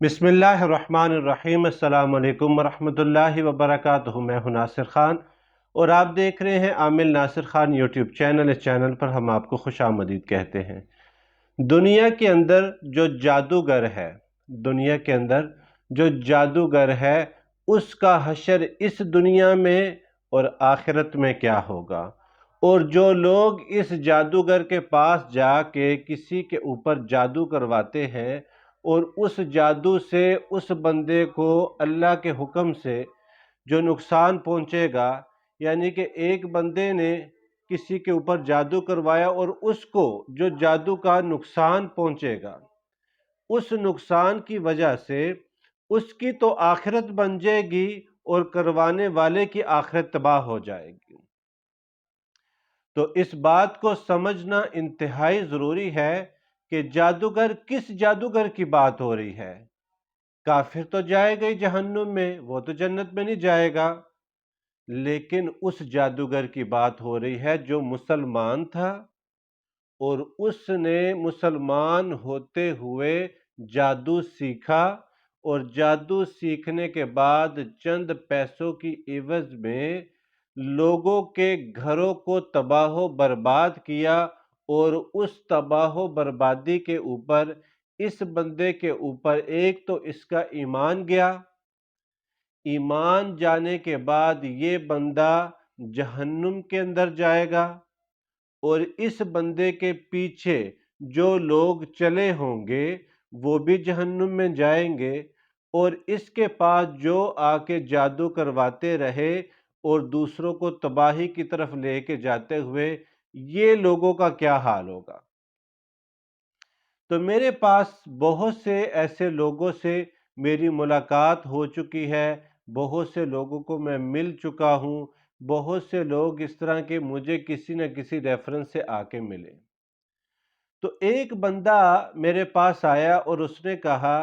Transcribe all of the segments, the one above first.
بسم اللہ الرحمن الرحیم۔ السلام علیکم ورحمۃ اللہ وبرکاتہ۔ میں ہوں ناصر خان اور آپ دیکھ رہے ہیں عامل ناصر خان یوٹیوب چینل۔ اس چینل پر ہم آپ کو خوش آمدید کہتے ہیں۔ دنیا کے اندر جو جادوگر ہے اس کا حشر اس دنیا میں اور آخرت میں کیا ہوگا، اور جو لوگ اس جادوگر کے پاس جا کے کسی کے اوپر جادو کرواتے ہیں اور اس جادو سے اس بندے کو اللہ کے حکم سے جو نقصان پہنچے گا، یعنی کہ ایک بندے نے کسی کے اوپر جادو کروایا اور اس کو جو جادو کا نقصان پہنچے گا، اس نقصان کی وجہ سے اس کی تو آخرت بن جائے گی اور کروانے والے کی آخرت تباہ ہو جائے گی۔ تو اس بات کو سمجھنا انتہائی ضروری ہے کہ جادوگر کس جادوگر کی بات ہو رہی ہے۔ کافر تو جائے گا ہی جہنم میں، وہ تو جنت میں نہیں جائے گا، لیکن اس جادوگر کی بات ہو رہی ہے جو مسلمان تھا اور اس نے مسلمان ہوتے ہوئے جادو سیکھا، اور جادو سیکھنے کے بعد چند پیسوں کی عوض میں لوگوں کے گھروں کو تباہ و برباد کیا، اور اس تباہ و بربادی کے اوپر اس بندے کے اوپر ایک تو اس کا ایمان گیا، ایمان جانے کے بعد یہ بندہ جہنم کے اندر جائے گا، اور اس بندے کے پیچھے جو لوگ چلے ہوں گے وہ بھی جہنم میں جائیں گے، اور اس کے پاس جو آ کے جادو کرواتے رہے اور دوسروں کو تباہی کی طرف لے کے جاتے ہوئے، یہ لوگوں کا کیا حال ہوگا۔ تو میرے پاس بہت سے ایسے لوگوں سے میری ملاقات ہو چکی ہے، بہت سے لوگوں کو میں مل چکا ہوں، بہت سے لوگ اس طرح کے مجھے کسی نہ کسی ریفرنس سے آ کے ملے۔ تو ایک بندہ میرے پاس آیا اور اس نے کہا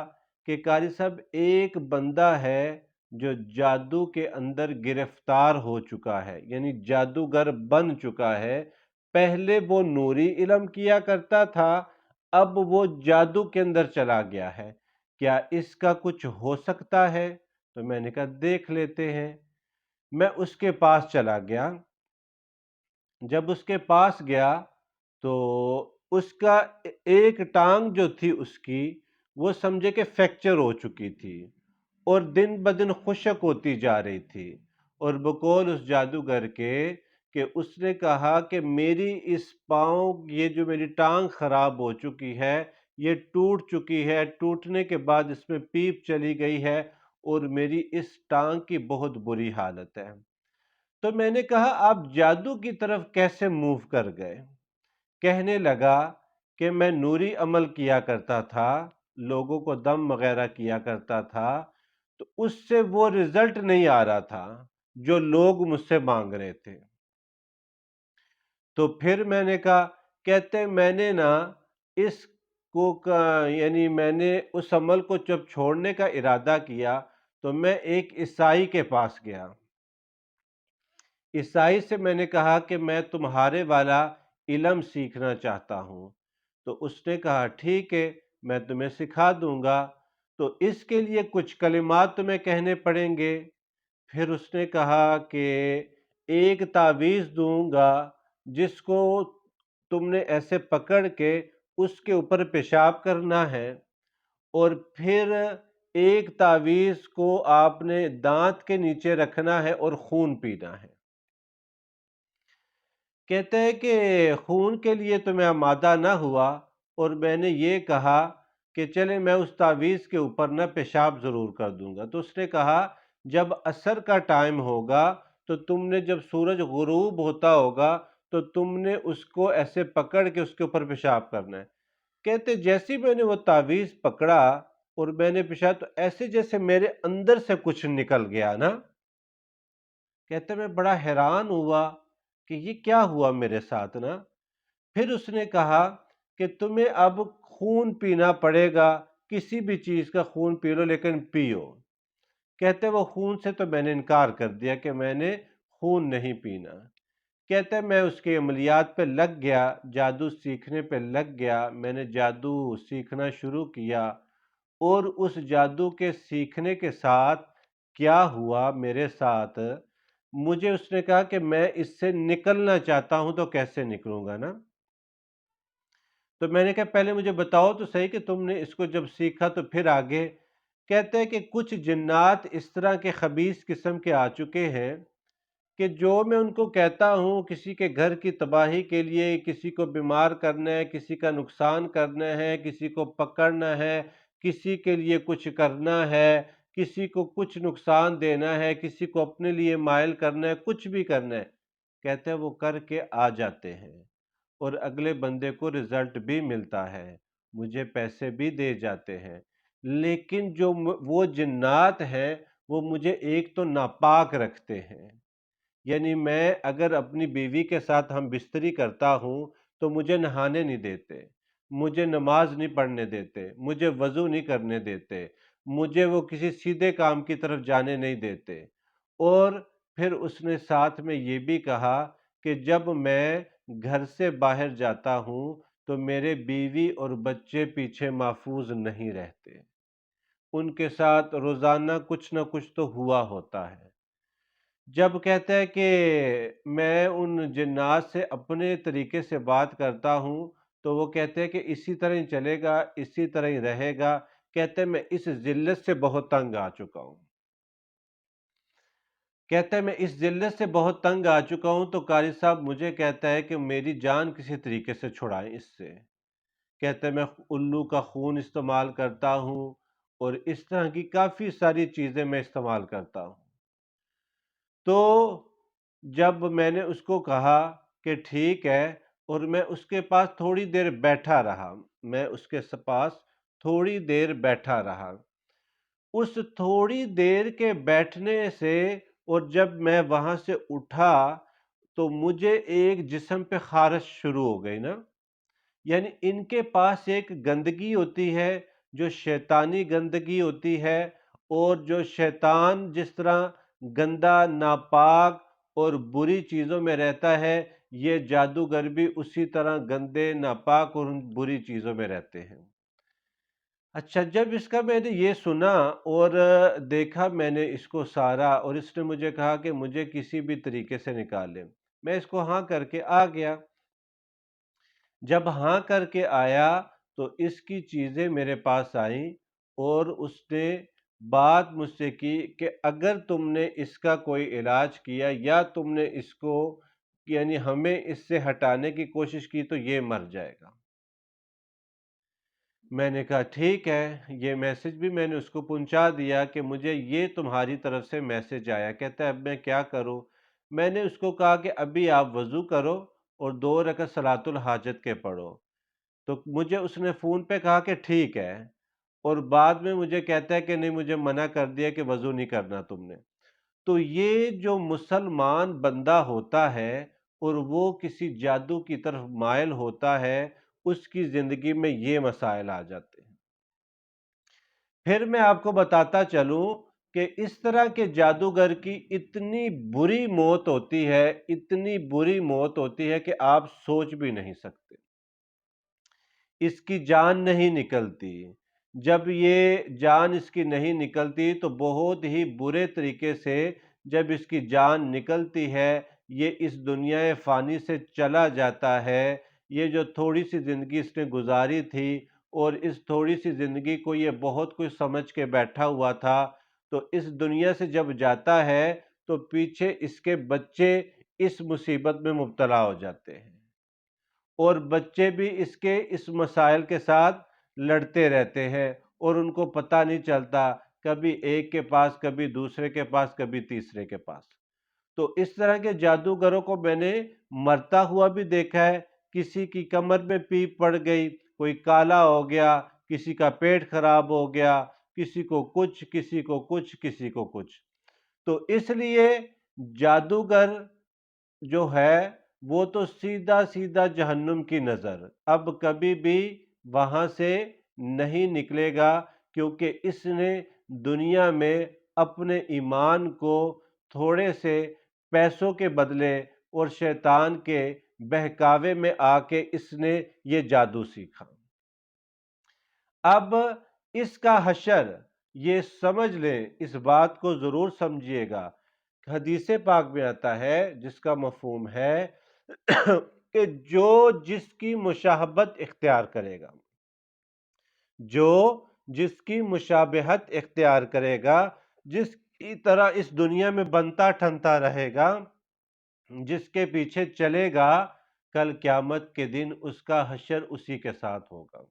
کہ قاری صاحب، ایک بندہ ہے جو جادو کے اندر گرفتار ہو چکا ہے، یعنی جادوگر بن چکا ہے۔ پہلے وہ نوری علم کیا کرتا تھا، اب وہ جادو کے اندر چلا گیا ہے، کیا اس کا کچھ ہو سکتا ہے؟ تو میں نے کہا دیکھ لیتے ہیں۔ میں اس کے پاس چلا گیا۔ جب اس کے پاس گیا تو اس کا ایک ٹانگ جو تھی اس کی، وہ سمجھے کہ فریکچر ہو چکی تھی اور دن بدن خشک ہوتی جا رہی تھی، اور بقول اس جادوگر کے کہ اس نے کہا کہ میری اس پاؤں، یہ جو میری ٹانگ خراب ہو چکی ہے، یہ ٹوٹ چکی ہے، ٹوٹنے کے بعد اس میں پیپ چلی گئی ہے اور میری اس ٹانگ کی بہت بری حالت ہے۔ تو میں نے کہا آپ جادو کی طرف کیسے موو کر گئے؟ کہنے لگا کہ میں نوری عمل کیا کرتا تھا، لوگوں کو دم وغیرہ کیا کرتا تھا، تو اس سے وہ رزلٹ نہیں آ رہا تھا جو لوگ مجھ سے مانگ رہے تھے۔ تو پھر میں نے کہا، کہتے میں نے نا اس کو یعنی میں نے اس عمل کو جب چھوڑنے کا ارادہ کیا تو میں ایک عیسائی کے پاس گیا۔ عیسائی سے میں نے کہا کہ میں تمہارے والا علم سیکھنا چاہتا ہوں۔ تو اس نے کہا ٹھیک ہے، میں تمہیں سکھا دوں گا، تو اس کے لیے کچھ کلمات تمہیں کہنے پڑیں گے۔ پھر اس نے کہا کہ ایک تعویذ دوں گا جس کو تم نے ایسے پکڑ کے اس کے اوپر پیشاب کرنا ہے، اور پھر ایک تعویذ کو آپ نے دانت کے نیچے رکھنا ہے اور خون پینا ہے۔ کہتے ہیں کہ خون کے لیے تو میں آمادہ نہ ہوا، اور میں نے یہ کہا کہ چلے میں اس تعویذ کے اوپر نہ پیشاب ضرور کر دوں گا۔ تو اس نے کہا جب عصر کا ٹائم ہوگا تو تم نے جب سورج غروب ہوتا ہوگا تو تم نے اس کو ایسے پکڑ کے اس کے اوپر پیشاب کرنا ہے۔ کہتے جیسے میں نے وہ تعویذ پکڑا اور میں نے پیشاب، تو ایسے جیسے میرے اندر سے کچھ نکل گیا نا۔ کہتے میں بڑا حیران ہوا کہ یہ کیا ہوا میرے ساتھ نا۔ پھر اس نے کہا کہ تمہیں اب خون پینا پڑے گا، کسی بھی چیز کا خون پی لو لیکن پیو۔ کہتے وہ خون سے تو میں نے انکار کر دیا کہ میں نے خون نہیں پینا۔ کہتے میں اس کے عملیات پہ لگ گیا، جادو سیکھنے پہ لگ گیا، میں نے جادو سیکھنا شروع کیا، اور اس جادو کے سیکھنے کے ساتھ کیا ہوا میرے ساتھ، مجھے اس نے کہا کہ میں اس سے نکلنا چاہتا ہوں تو کیسے نکلوں گا نا؟ تو میں نے کہا پہلے مجھے بتاؤ تو صحیح کہ تم نے اس کو جب سیکھا تو پھر آگے؟ کہتے ہیں کہ کچھ جنات اس طرح کے خبیث قسم کے آ چکے ہیں کہ جو میں ان کو کہتا ہوں کسی کے گھر کی تباہی کے لیے، کسی کو بیمار کرنا ہے، کسی کا نقصان کرنا ہے، کسی کو پکڑنا ہے، کسی کے لیے کچھ کرنا ہے، کسی کو کچھ نقصان دینا ہے، کسی کو اپنے لیے مائل کرنا ہے، کچھ بھی کرنا ہے، کہتے ہیں وہ کر کے آ جاتے ہیں اور اگلے بندے کو رزلٹ بھی ملتا ہے، مجھے پیسے بھی دے جاتے ہیں، لیکن جو وہ جنات ہیں وہ مجھے ایک تو ناپاک رکھتے ہیں، یعنی میں اگر اپنی بیوی کے ساتھ ہم بستری کرتا ہوں تو مجھے نہانے نہیں دیتے، مجھے نماز نہیں پڑھنے دیتے، مجھے وضو نہیں کرنے دیتے، مجھے وہ کسی سیدھے کام کی طرف جانے نہیں دیتے۔ اور پھر اس نے ساتھ میں یہ بھی کہا کہ جب میں گھر سے باہر جاتا ہوں تو میرے بیوی اور بچے پیچھے محفوظ نہیں رہتے، ان کے ساتھ روزانہ کچھ نہ کچھ تو ہوا ہوتا ہے۔ جب کہتا ہے کہ میں ان جنات سے اپنے طریقے سے بات کرتا ہوں تو وہ کہتے ہیں کہ اسی طرح ہی چلے گا، اسی طرح ہی رہے گا، کہتے ہیں میں اس ذلت سے بہت تنگ آ چکا ہوں، کہتا ہے میں اس ذلت سے بہت تنگ آ چکا ہوں تو قاری صاحب مجھے کہتا ہے کہ میری جان کسی طریقے سے چھڑائیں اس سے، کہتا ہے میں الو کا خون استعمال کرتا ہوں اور اس طرح کی کافی ساری چیزیں میں استعمال کرتا ہوں۔ تو جب میں نے اس کو کہا کہ ٹھیک ہے، اور میں اس کے پاس تھوڑی دیر بیٹھا رہا، میں اس کے پاس تھوڑی دیر بیٹھا رہا، اس تھوڑی دیر کے بیٹھنے سے اور جب میں وہاں سے اٹھا تو مجھے ایک جسم پہ خارش شروع ہو گئی نا، یعنی ان کے پاس ایک گندگی ہوتی ہے جو شیطانی گندگی ہوتی ہے، اور جو شیطان جس طرح گندا، ناپاک اور بری چیزوں میں رہتا ہے، یہ جادوگر بھی اسی طرح گندے، ناپاک اور بری چیزوں میں رہتے ہیں۔ اچھا، جب اس کا میں نے یہ سنا اور دیکھا میں نے اس کو سارا، اور اس نے مجھے کہا کہ مجھے کسی بھی طریقے سے نکالے، میں اس کو ہاں کر کے آ گیا۔ جب ہاں کر کے آیا تو اس کی چیزیں میرے پاس آئیں اور اس نے بات مجھ سے کی کہ اگر تم نے اس کا کوئی علاج کیا یا تم نے اس کو یعنی ہمیں اس سے ہٹانے کی کوشش کی تو یہ مر جائے گا۔ میں نے کہا ٹھیک ہے، یہ میسج بھی میں نے اس کو پہنچا دیا کہ مجھے یہ تمہاری طرف سے میسج آیا، کہتا ہے اب میں کیا کروں؟ میں نے اس کو کہا کہ ابھی آپ وضو کرو اور 2 رکعت صلاۃ الحاجت کے پڑھو، تو مجھے اس نے فون پہ کہا کہ ٹھیک ہے، اور بعد میں مجھے کہتا ہے کہ نہیں مجھے منع کر دیا کہ وضو نہیں کرنا تم نے۔ تو یہ جو مسلمان بندہ ہوتا ہے اور وہ کسی جادو کی طرف مائل ہوتا ہے، اس کی زندگی میں یہ مسائل آ جاتے ہیں۔ پھر میں آپ کو بتاتا چلوں کہ اس طرح کے جادوگر کی اتنی بری موت ہوتی ہے، اتنی بری موت ہوتی ہے کہ آپ سوچ بھی نہیں سکتے، اس کی جان نہیں نکلتی۔ جب یہ جان اس کی نہیں نکلتی تو بہت ہی برے طریقے سے جب اس کی جان نکلتی ہے، یہ اس دنیا فانی سے چلا جاتا ہے۔ یہ جو تھوڑی سی زندگی اس نے گزاری تھی اور اس تھوڑی سی زندگی کو یہ بہت کچھ سمجھ کے بیٹھا ہوا تھا، تو اس دنیا سے جب جاتا ہے تو پیچھے اس کے بچے اس مصیبت میں مبتلا ہو جاتے ہیں، اور بچے بھی اس کے اس مسائل کے ساتھ لڑتے رہتے ہیں اور ان کو پتہ نہیں چلتا، کبھی ایک کے پاس، کبھی دوسرے کے پاس، کبھی تیسرے کے پاس۔ تو اس طرح کے جادوگروں کو میں نے مرتا ہوا بھی دیکھا ہے، کسی کی کمر میں پیپ پڑ گئی، کوئی کالا ہو گیا، کسی کا پیٹ خراب ہو گیا، کسی کو کچھ، کسی کو کچھ، کسی کو کچھ۔ تو اس لیے جادوگر جو ہے وہ تو سیدھا سیدھا جہنم کی نظر، اب کبھی بھی وہاں سے نہیں نکلے گا، کیونکہ اس نے دنیا میں اپنے ایمان کو تھوڑے سے پیسوں کے بدلے اور شیطان کے بہکاوے میں آ کے اس نے یہ جادو سیکھا۔ اب اس کا حشر، یہ سمجھ لیں، اس بات کو ضرور سمجھیے گا، حدیث پاک میں آتا ہے جس کا مفہوم ہے کہ جو جس کی مشابہت اختیار کرے گا، جو جس کی مشابہت اختیار کرے گا، جس کی طرح اس دنیا میں بنتا ٹھنتا رہے گا، جس کے پیچھے چلے گا، کل قیامت کے دن اس کا حشر اسی کے ساتھ ہوگا۔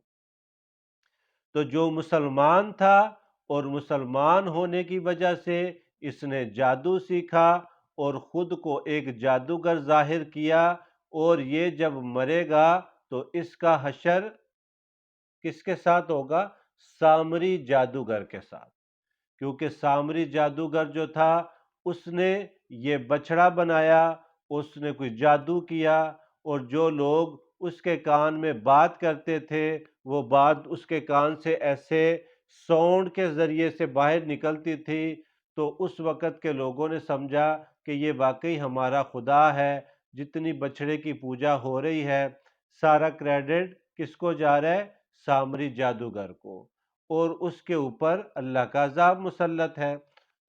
تو جو مسلمان تھا اور مسلمان ہونے کی وجہ سے اس نے جادو سیکھا اور خود کو ایک جادوگر ظاہر کیا، اور یہ جب مرے گا تو اس کا حشر کس کے ساتھ ہوگا؟ سامری جادوگر کے ساتھ، کیونکہ سامری جادوگر جو تھا اس نے یہ بچڑا بنایا، اس نے کوئی جادو کیا، اور جو لوگ اس کے کان میں بات کرتے تھے وہ بات اس کے کان سے ایسے سونڈ کے ذریعے سے باہر نکلتی تھی، تو اس وقت کے لوگوں نے سمجھا کہ یہ واقعی ہمارا خدا ہے۔ جتنی بچڑے کی پوجا ہو رہی ہے، سارا کریڈٹ کس کو جا رہا ہے؟ سامری جادوگر کو، اور اس کے اوپر اللہ کا عذاب مسلط ہے۔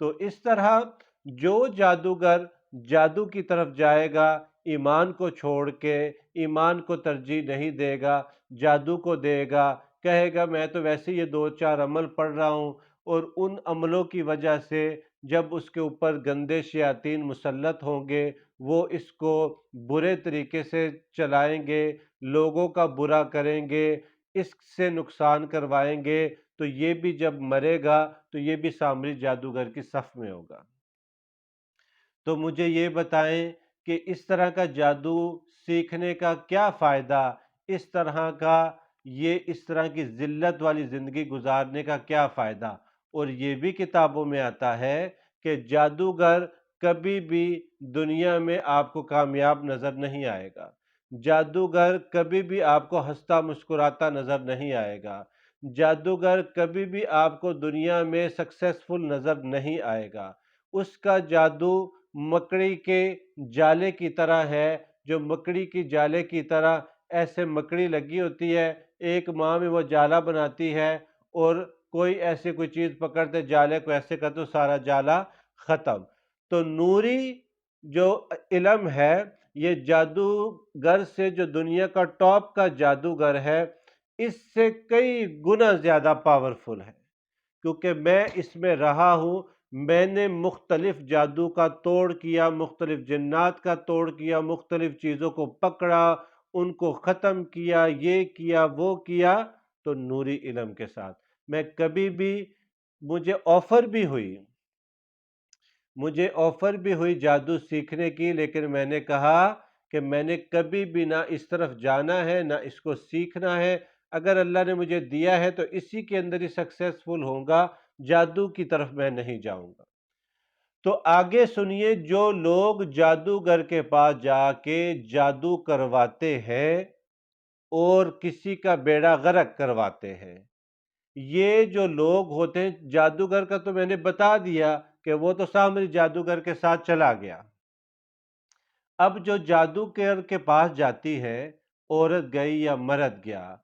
تو اس طرح جو جادوگر جادو کی طرف جائے گا، ایمان کو چھوڑ کے، ایمان کو ترجیح نہیں دے گا، جادو کو دے گا، کہے گا میں تو ویسے یہ 2-4 عمل پڑھ رہا ہوں، اور ان عملوں کی وجہ سے جب اس کے اوپر گندے شیاطین مسلط ہوں گے، وہ اس کو برے طریقے سے چلائیں گے، لوگوں کا برا کریں گے، اس سے نقصان کروائیں گے، تو یہ بھی جب مرے گا تو یہ بھی سامری جادوگر کی صف میں ہوگا۔ تو مجھے یہ بتائیں کہ اس طرح کا جادو سیکھنے کا کیا فائدہ، اس طرح کا اس طرح کی ذلت والی زندگی گزارنے کا کیا فائدہ؟ اور یہ بھی کتابوں میں آتا ہے کہ جادوگر کبھی بھی دنیا میں آپ کو کامیاب نظر نہیں آئے گا، جادوگر کبھی بھی آپ کو ہنستا مسکراتا نظر نہیں آئے گا، جادوگر کبھی بھی آپ کو دنیا میں سکسیسفل نظر نہیں آئے گا۔ اس کا جادو مکڑی کے جالے کی طرح ہے، جو مکڑی کی جالے کی طرح ایسے مکڑی لگی ہوتی ہے، ایک ماہ میں وہ جالا بناتی ہے، اور کوئی ایسی کوئی چیز پکڑتے جالے کو ایسے کرتے تو سارا جالا ختم۔ تو نوری جو علم ہے، یہ جادوگر سے جو دنیا کا ٹاپ کا جادوگر ہے، اس سے کئی گنا زیادہ پاورفل ہے، کیونکہ میں اس میں رہا ہوں، میں نے مختلف جادو کا توڑ کیا، مختلف جنات کا توڑ کیا، مختلف چیزوں کو پکڑا، ان کو ختم کیا، یہ کیا وہ کیا، تو نوری علم کے ساتھ میں کبھی بھی مجھے آفر بھی ہوئی جادو سیکھنے کی، لیکن میں نے کہا کہ میں نے کبھی بھی نہ اس طرف جانا ہے نہ اس کو سیکھنا ہے، اگر اللہ نے مجھے دیا ہے تو اسی کے اندر ہی سکسیسفل ہوں گا، جادو کی طرف میں نہیں جاؤں گا۔ تو آگے سنیے، جو لوگ جادوگر کے پاس جا کے جادو کرواتے ہیں اور کسی کا بیڑا غرق کرواتے ہیں، یہ جو لوگ ہوتے ہیں، جادوگر کا تو میں نے بتا دیا کہ وہ تو سامری جادوگر کے ساتھ چلا گیا۔ اب جو جادوگر کے پاس جاتی ہے، عورت گئی یا مرد گیا،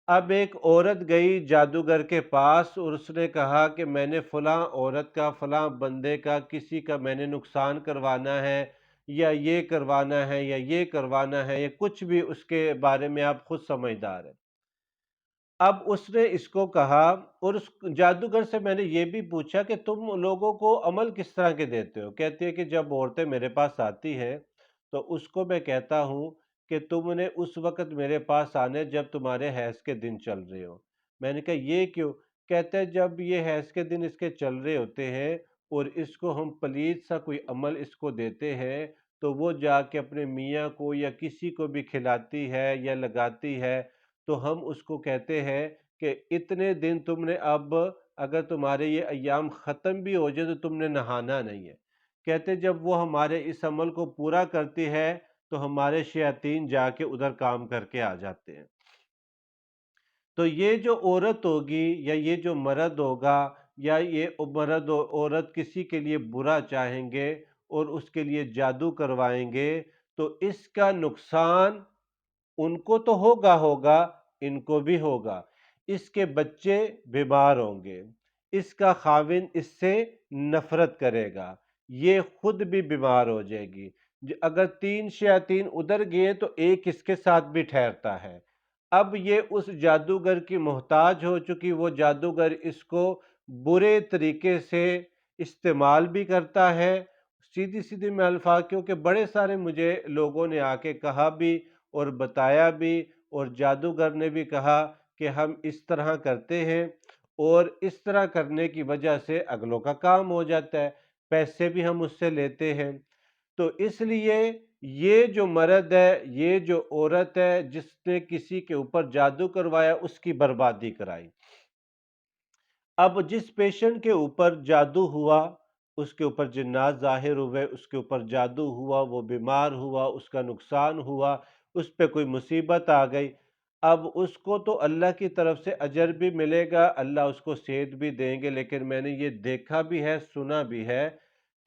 اب ایک عورت گئی جادوگر کے پاس اور اس نے کہا کہ میں نے فلاں عورت کا، فلاں بندے کا، کسی کا میں نے نقصان کروانا ہے، یا یہ کروانا ہے، یا یہ کروانا ہے، یا کچھ بھی اس کے بارے میں آپ خود سمجھدار ہیں۔ اب اس نے اس کو کہا، اور اس جادوگر سے میں نے یہ بھی پوچھا کہ تم لوگوں کو عمل کس طرح کے دیتے ہو؟ کہتی ہے کہ جب عورتیں میرے پاس آتی ہیں تو اس کو میں کہتا ہوں کہ تم نے اس وقت میرے پاس آنے جب تمہارے حیض کے دن چل رہے ہو۔ میں نے کہا یہ کیوں؟ کہتے ہیں جب یہ حیض کے دن اس کے چل رہے ہوتے ہیں اور اس کو ہم پلید سا کوئی عمل اس کو دیتے ہیں، تو وہ جا کے اپنے میاں کو یا کسی کو بھی کھلاتی ہے یا لگاتی ہے، تو ہم اس کو کہتے ہیں کہ اتنے دن تم نے، اب اگر تمہارے یہ ایام ختم بھی ہو جائے تو تم نے نہانا نہیں ہے۔ کہتے جب وہ ہمارے اس عمل کو پورا کرتی ہے تو ہمارے شیاطین جا کے ادھر کام کر کے آ جاتے ہیں۔ تو یہ جو عورت ہوگی یا یہ جو مرد ہوگا، یا یہ مرد و عورت کسی کے لیے برا چاہیں گے اور اس کے لیے جادو کروائیں گے، تو اس کا نقصان ان کو تو ہوگا، ان کو بھی ہوگا۔ اس کے بچے بیمار ہوں گے، اس کا خاوند اس سے نفرت کرے گا، یہ خود بھی بیمار ہو جائے گی۔ اگر 3 شیاطین ادھر گئے تو ایک اس کے ساتھ بھی ٹھہرتا ہے۔ اب یہ اس جادوگر کی محتاج ہو چکی، وہ جادوگر اس کو برے طریقے سے استعمال بھی کرتا ہے۔ سیدھی سیدھی میں الفاظ، کیونکہ بڑے سارے مجھے لوگوں نے آ کے کہا بھی اور بتایا بھی، اور جادوگر نے بھی کہا کہ ہم اس طرح کرتے ہیں، اور اس طرح کرنے کی وجہ سے اگلوں کا کام ہو جاتا ہے، پیسے بھی ہم اس سے لیتے ہیں۔ تو اس لیے یہ جو مرد ہے، یہ جو عورت ہے جس نے کسی کے اوپر جادو کروایا، اس کی بربادی کرائی۔ اب جس پیشنٹ کے اوپر جادو ہوا، اس کے اوپر جنات ظاہر ہوئے، اس کے اوپر جادو ہوا، وہ بیمار ہوا، اس کا نقصان ہوا، اس پہ کوئی مصیبت آ گئی، اب اس کو تو اللہ کی طرف سے اجر بھی ملے گا، اللہ اس کو صحت بھی دیں گے، لیکن میں نے یہ دیکھا بھی ہے، سنا بھی ہے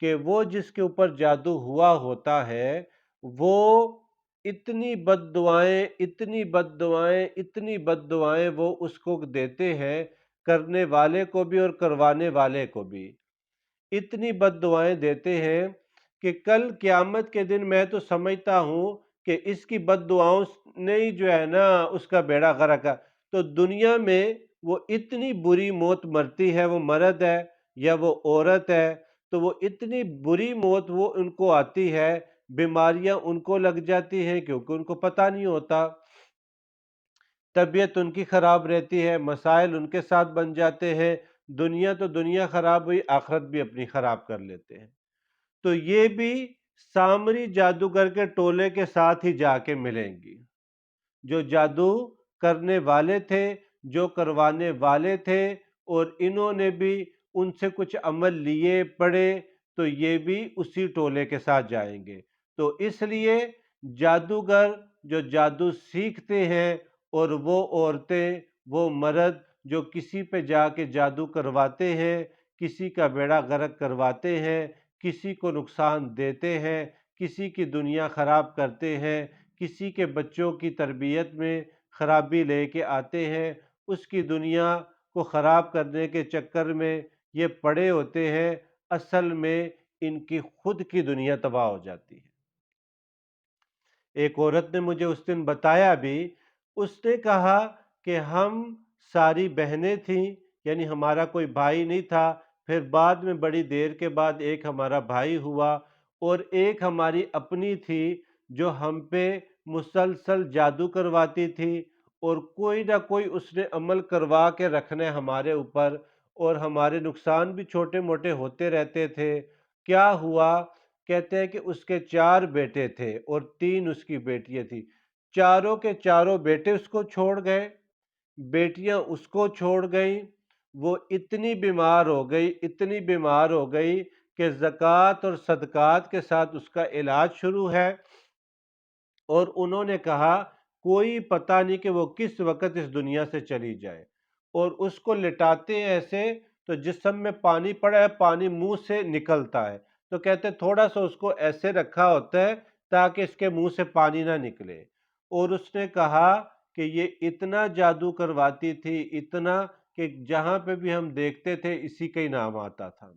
کہ وہ جس کے اوپر جادو ہوا ہوتا ہے، وہ اتنی بد دعائیں، اتنی بد دعائیں، اتنی بد دعائیں وہ اس کو دیتے ہیں، کرنے والے کو بھی اور کروانے والے کو بھی اتنی بد دعائیں دیتے ہیں کہ کل قیامت کے دن میں تو سمجھتا ہوں کہ اس کی بد دعاؤں نے ہی جو ہے نا اس کا بیڑا غرق ہے۔ تو دنیا میں وہ اتنی بری موت مرتی ہے، وہ مرد ہے یا وہ عورت ہے، تو وہ اتنی بری موت وہ ان کو آتی ہے، بیماریاں ان کو لگ جاتی ہیں کیونکہ ان کو پتہ نہیں ہوتا، طبیعت ان کی خراب رہتی ہے، مسائل ان کے ساتھ بن جاتے ہیں، دنیا تو دنیا خراب ہوئی، آخرت بھی اپنی خراب کر لیتے ہیں۔ تو یہ بھی سامری جادوگر کے ٹولے کے ساتھ ہی جا کے ملیں گی، جو جادو کرنے والے تھے، جو کروانے والے تھے، اور انہوں نے بھی ان سے کچھ عمل لیے پڑے، تو یہ بھی اسی ٹولے کے ساتھ جائیں گے۔ تو اس لیے جادوگر جو جادو سیکھتے ہیں، اور وہ عورتیں، وہ مرد جو کسی پہ جا کے جادو کرواتے ہیں، کسی کا بیڑا غرق کرواتے ہیں، کسی کو نقصان دیتے ہیں، کسی کی دنیا خراب کرتے ہیں، کسی کے بچوں کی تربیت میں خرابی لے کے آتے ہیں، اس کی دنیا کو خراب کرنے کے چکر میں یہ پڑے ہوتے ہیں، اصل میں ان کی خود کی دنیا تباہ ہو جاتی ہے۔ ایک عورت نے مجھے اس دن بتایا بھی، اس نے کہا کہ ہم ساری بہنیں تھیں، یعنی ہمارا کوئی بھائی نہیں تھا، پھر بعد میں بڑی دیر کے بعد ایک ہمارا بھائی ہوا، اور ایک ہماری اپنی تھی جو ہم پہ مسلسل جادو کرواتی تھی، اور کوئی نہ کوئی اس نے عمل کروا کے رکھنے ہمارے اوپر، اور ہمارے نقصان بھی چھوٹے موٹے ہوتے رہتے تھے۔ کیا ہوا؟ کہتے ہیں کہ اس کے 4 بیٹے تھے اور 3 اس کی بیٹیاں تھیں، چاروں کے چاروں بیٹے اس کو چھوڑ گئے، بیٹیاں اس کو چھوڑ گئیں، وہ اتنی بیمار ہو گئی، اتنی بیمار ہو گئی کہ زکوٰۃ اور صدقات کے ساتھ اس کا علاج شروع ہے، اور انہوں نے کہا کوئی پتہ نہیں کہ وہ کس وقت اس دنیا سے چلی جائے، اور اس کو لٹاتے ہیں ایسے تو جسم میں پانی پڑا ہے، پانی منہ سے نکلتا ہے، تو کہتے تھوڑا سا اس کو ایسے رکھا ہوتا ہے تاکہ اس کے منہ سے پانی نہ نکلے، اور اس نے کہا کہ یہ اتنا جادو کرواتی تھی، اتنا کہ جہاں پہ بھی ہم دیکھتے تھے اسی کا ہی نام آتا تھا۔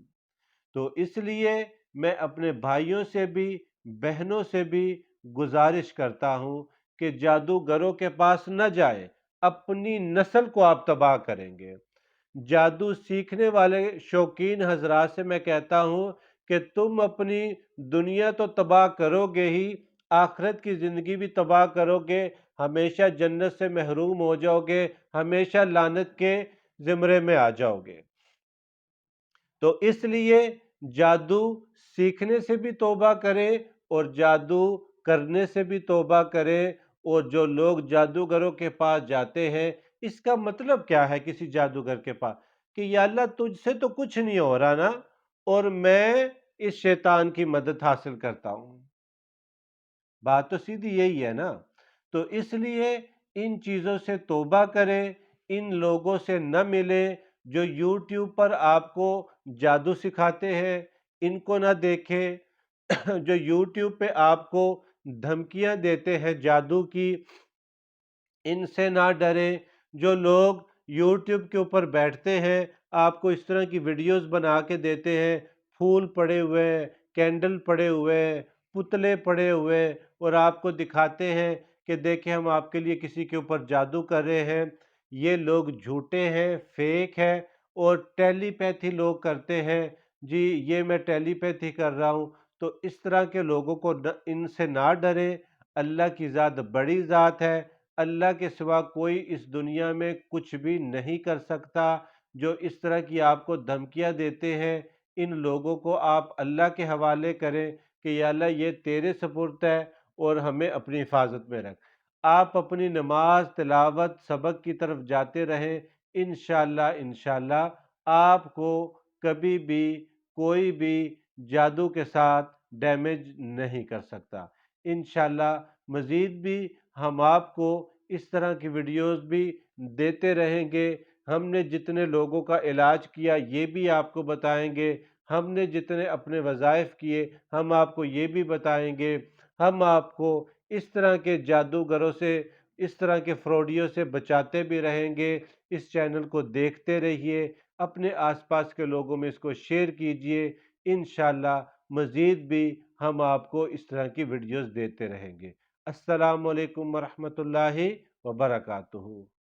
تو اس لیے میں اپنے بھائیوں سے بھی، بہنوں سے بھی گزارش کرتا ہوں کہ جادوگروں کے پاس نہ جائیں، اپنی نسل کو آپ تباہ کریں گے۔ جادو سیکھنے والے شوقین حضرات سے میں کہتا ہوں کہ تم اپنی دنیا تو تباہ کرو گے ہی، آخرت کی زندگی بھی تباہ کرو گے، ہمیشہ جنت سے محروم ہو جاؤ گے، ہمیشہ لعنت کے زمرے میں آ جاؤ گے۔ تو اس لیے جادو سیکھنے سے بھی توبہ کرے اور جادو کرنے سے بھی توبہ کرے، اور جو لوگ جادوگروں کے پاس جاتے ہیں، اس کا مطلب کیا ہے کسی جادوگر کے پاس؟ کہ یا اللہ تجھ سے تو کچھ نہیں ہو رہا نا، اور میں اس شیطان کی مدد حاصل کرتا ہوں۔ بات تو سیدھی یہی ہے نا۔ تو اس لیے ان چیزوں سے توبہ کریں، ان لوگوں سے نہ ملیں جو یوٹیوب پر آپ کو جادو سکھاتے ہیں، ان کو نہ دیکھیں، جو یوٹیوب پہ آپ کو دھمکیاں دیتے ہیں جادو کی، ان سے نہ ڈریں، جو لوگ یوٹیوب کے اوپر بیٹھتے ہیں، آپ کو اس طرح کی ویڈیوز بنا کے دیتے ہیں، پھول پڑے ہوئے، کینڈل پڑے ہوئے، پتلے پڑے ہوئے، اور آپ کو دکھاتے ہیں کہ دیکھیں ہم آپ کے لیے کسی کے اوپر جادو کر رہے ہیں۔ یہ لوگ جھوٹے ہیں، فیک ہے، اور ٹیلی پیتھی لوگ کرتے ہیں، جی یہ میں ٹیلی پیتھی کر رہا ہوں۔ تو اس طرح کے لوگوں کو ان سے نہ ڈریں۔ اللہ کی ذات بڑی ذات ہے، اللہ کے سوا کوئی اس دنیا میں کچھ بھی نہیں کر سکتا۔ جو اس طرح کی آپ کو دھمکیاں دیتے ہیں، ان لوگوں کو آپ اللہ کے حوالے کریں کہ یا اللہ یہ تیرے سپرد ہے، اور ہمیں اپنی حفاظت میں رکھ۔ آپ اپنی نماز، تلاوت، سبق کی طرف جاتے رہیں، انشاءاللہ آپ کو کبھی بھی کوئی بھی جادو کے ساتھ ڈیمیج نہیں کر سکتا۔ انشاءاللہ مزید بھی ہم آپ کو اس طرح کی ویڈیوز بھی دیتے رہیں گے۔ ہم نے جتنے لوگوں کا علاج کیا یہ بھی آپ کو بتائیں گے، ہم نے جتنے اپنے وظائف کیے ہم آپ کو یہ بھی بتائیں گے۔ ہم آپ کو اس طرح کے جادوگروں سے، اس طرح کے فراڈیوں سے بچاتے بھی رہیں گے۔ اس چینل کو دیکھتے رہیے، اپنے آس پاس کے لوگوں میں اس کو شیئر کیجئے۔ انشاءاللہ مزید بھی ہم آپ کو اس طرح کی ویڈیوز دیتے رہیں گے۔ السلام علیکم ورحمۃ اللہ وبرکاتہ۔